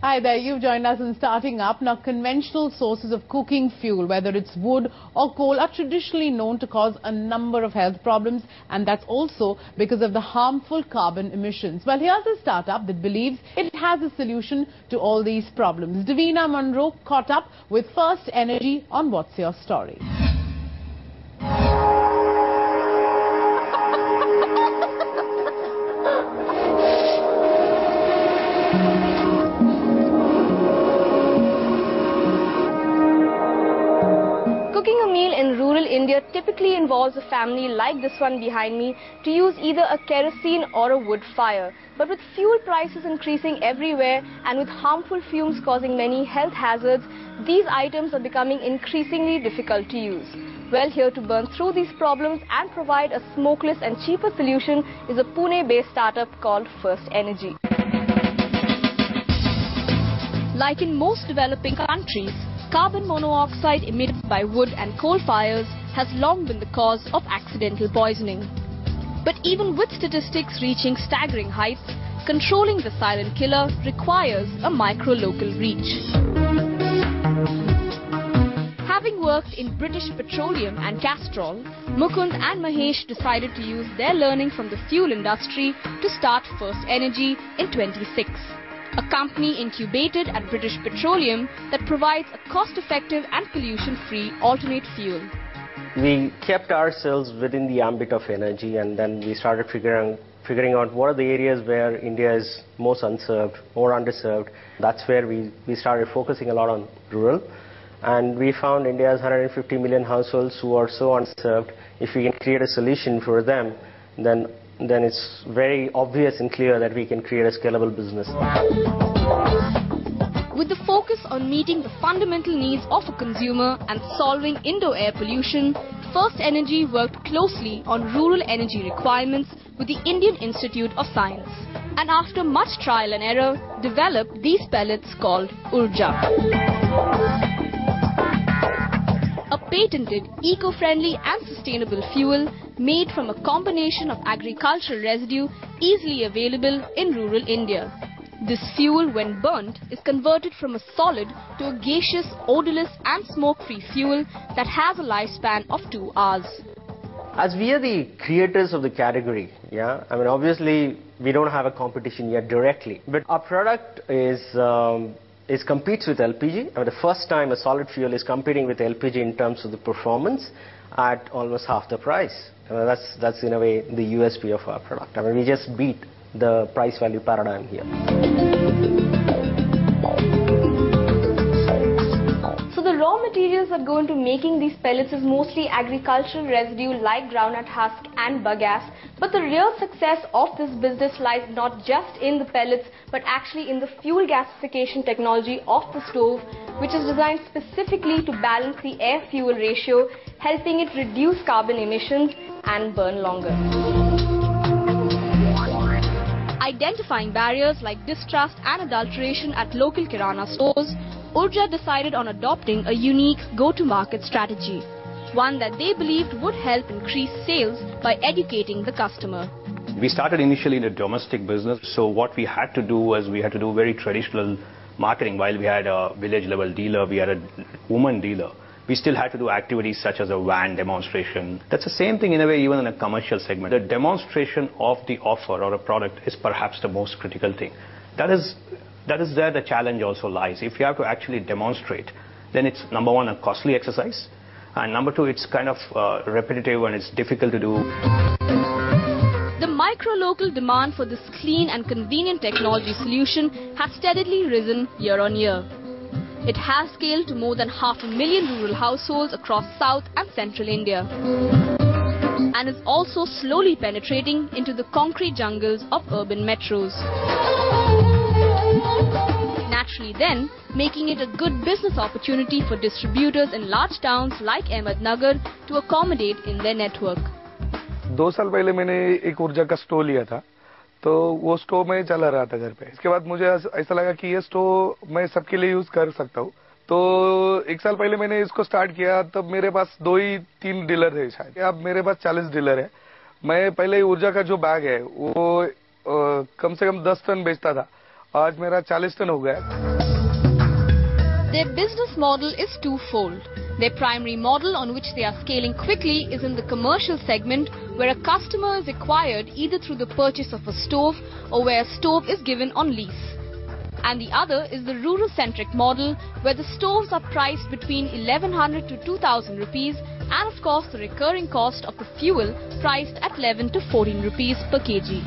Hi there, you've joined us in Starting Up. Now, conventional sources of cooking fuel, whether it's wood or coal, are traditionally known to cause a number of health problems, and that's also because of the harmful carbon emissions. Well, here's a startup that believes it has a solution to all these problems. Davina Monroe caught up with First Energy on What's Your Story. Cooking a meal in rural India typically involves a family like this one behind me to use either a kerosene or a wood fire. But with fuel prices increasing everywhere and with harmful fumes causing many health hazards, these items are becoming increasingly difficult to use. Well, here to burn through these problems and provide a smokeless and cheaper solution is a Pune-based startup called First Energy. Like in most developing countries, carbon monoxide emitted by wood and coal fires has long been the cause of accidental poisoning. But even with statistics reaching staggering heights, controlling the silent killer requires a micro-local reach. Having worked in British Petroleum and Castrol, Mukund and Mahesh decided to use their learning from the fuel industry to start First Energy in 26. A company incubated at British Petroleum that provides a cost-effective and pollution-free alternate fuel. We kept ourselves within the ambit of energy, and then we started figuring out what are the areas where India is most unserved or underserved. That's where we started focusing a lot on rural. And we found India has 150 million households who are so unserved. If we can create a solution for them, then it's very obvious and clear that we can create a scalable business. With the focus on meeting the fundamental needs of a consumer and solving indoor air pollution, First Energy worked closely on rural energy requirements with the Indian Institute of Science. And after much trial and error, developed these pellets called Urja. A patented, eco-friendly and sustainable fuel made from a combination of agricultural residue easily available in rural India. This fuel, when burnt, is converted from a solid to a gaseous, odorless and smoke-free fuel that has a lifespan of 2 hours. As we are the creators of the category, obviously we don't have a competition yet directly, but our product competes with LPG. The first time a solid fuel is competing with LPG in terms of the performance at almost half the price. That's in a way the USP of our product. We just beat the price value paradigm here. So the raw materials that go into making these pellets is mostly agricultural residue like groundnut husk and bagasse. But the real success of this business lies not just in the pellets, but actually in the fuel gasification technology of the stove, which is designed specifically to balance the air-fuel ratio, helping it reduce carbon emissions and burn longer. Identifying barriers like distrust and adulteration at local kirana stores, Urja decided on adopting a unique go-to-market strategy, one that they believed would help increase sales by educating the customer. We started initially in a domestic business, so what we had to do was we had to do very traditional marketing. While we had a village level dealer, we had a woman dealer, we still had to do activities such as a van demonstration. That's the same thing in a way even in a commercial segment. The demonstration of the offer or a product is perhaps the most critical thing. That is where the challenge also lies. If you have to actually demonstrate, then it's number one, a costly exercise, and number two, it's kind of repetitive and it's difficult to do. The micro-local demand for this clean and convenient technology solution has steadily risen year on year. It has scaled to more than 500,000 rural households across South and Central India, and is also slowly penetrating into the concrete jungles of urban metros. Naturally then, making it a good business opportunity for distributors in large towns like Ahmednagar to accommodate in their network. 2 साल पहले मैंने एक ऊर्जा का stove लिया था, तो वो स्टोव में चला रहा था घर पे। इसके बाद मुझे ऐसा लगा कि ये स्टोव मैं सबके लिए यूज कर सकता हूँ। तो 1 साल पहले मैंने इसको स्टार्ट किया, तब मेरे पास 2 ही 3 डीलर थे शायद। अब मेरे पास 40 डीलर है। मैं पहले ऊर्जा का जो बैग है वो कम से कम 10 टन बेचता था, आज मेरा 40 टन हो गया। Their business model is twofold. Their primary model on which they are scaling quickly is in the commercial segment, where a customer is acquired either through the purchase of a stove or where a stove is given on lease. And the other is the rural-centric model, where the stoves are priced between 1100 to 2000 rupees, and of course the recurring cost of the fuel priced at 11 to 14 rupees per kg.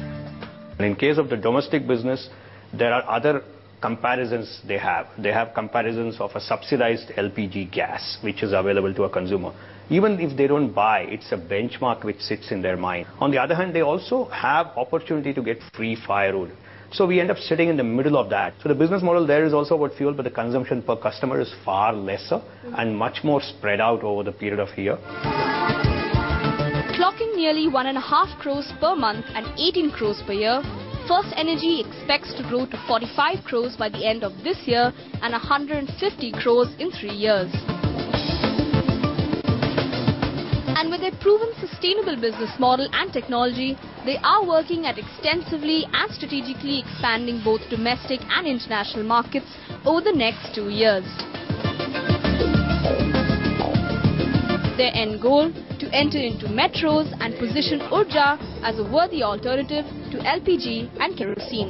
And in case of the domestic business, there are other comparisons they have. They have comparisons of a subsidized LPG gas, which is available to a consumer. Even if they don't buy, it's a benchmark which sits in their mind. On the other hand, they also have opportunity to get free firewood. So we end up sitting in the middle of that. So the business model there is also about fuel, but the consumption per customer is far lesser and much more spread out over the period of a year. Clocking nearly 1.5 crores per month and 18 crores per year, First Energy expects to grow to 45 crores by the end of this year and 150 crores in 3 years. And with their proven sustainable business model and technology, they are working at extensively and strategically expanding both domestic and international markets over the next 2 years. Their end goal: to enter into metros and position Urja as a worthy alternative to LPG and kerosene.